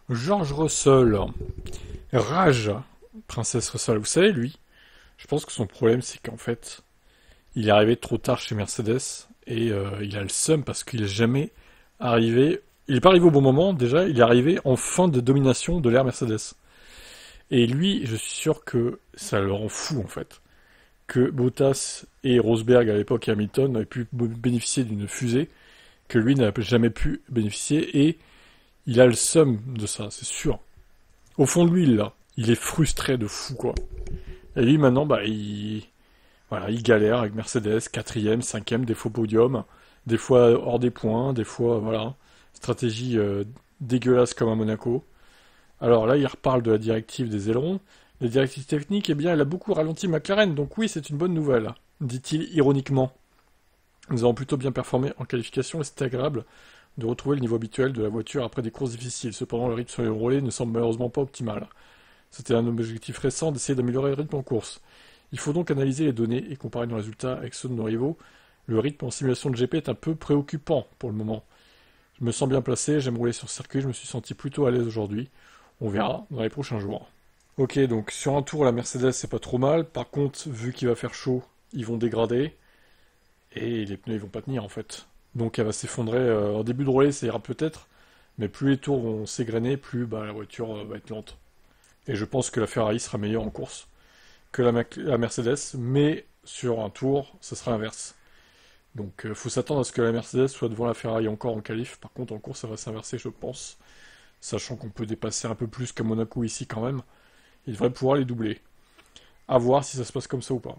George Russell, Rage, Princesse Russell, vous savez, lui, je pense que son problème, c'est qu'en fait, il est arrivé trop tard chez Mercedes et il a le seum parce qu'il est jamais arrivé. Il n'est pas arrivé au bon moment, déjà, il est arrivé en fin de domination de l'ère Mercedes. Et lui, je suis sûr que ça le rend fou, en fait. Que Bottas et Rosberg, à l'époque, et Hamilton, avaient pu bénéficier d'une fusée que lui n'a jamais pu bénéficier et il a le seum de ça, c'est sûr. Au fond de lui, il l'a. Il est frustré de fou, quoi. Et lui, maintenant, voilà, il galère avec Mercedes, quatrième, cinquième, des faux podiums, des fois hors des points, des fois, voilà, stratégie dégueulasse comme à Monaco. Alors là, il reparle de la directive des ailerons. La directive technique, eh bien, elle a beaucoup ralenti McLaren, donc oui, c'est une bonne nouvelle, dit-il ironiquement. Nous avons plutôt bien performé en qualification et c'est agréable de retrouver le niveau habituel de la voiture après des courses difficiles. Cependant, le rythme sur les relais ne semble malheureusement pas optimal. C'était un objectif récent d'essayer d'améliorer le rythme en course. Il faut donc analyser les données et comparer nos résultats avec ceux de nos rivaux. Le rythme en simulation de GP est un peu préoccupant pour le moment. Je me sens bien placé, j'aime rouler sur circuit, je me suis senti plutôt à l'aise aujourd'hui. On verra dans les prochains jours. Ok, donc sur un tour, la Mercedes c'est pas trop mal. Par contre, vu qu'il va faire chaud, ils vont dégrader et les pneus ils vont pas tenir en fait. Donc elle va s'effondrer. En début de relais, ça ira peut-être, mais plus les tours vont s'égrener, plus la voiture va être lente. Et je pense que la Ferrari sera meilleure en course que la Mercedes, mais sur un tour, ce sera l'inverse. Donc faut s'attendre à ce que la Mercedes soit devant la Ferrari encore en qualif. Par contre, en course, ça va s'inverser, je pense. Sachant qu'on peut dépasser un peu plus qu'à Monaco ici quand même. Il devrait pouvoir les doubler. À voir si ça se passe comme ça ou pas.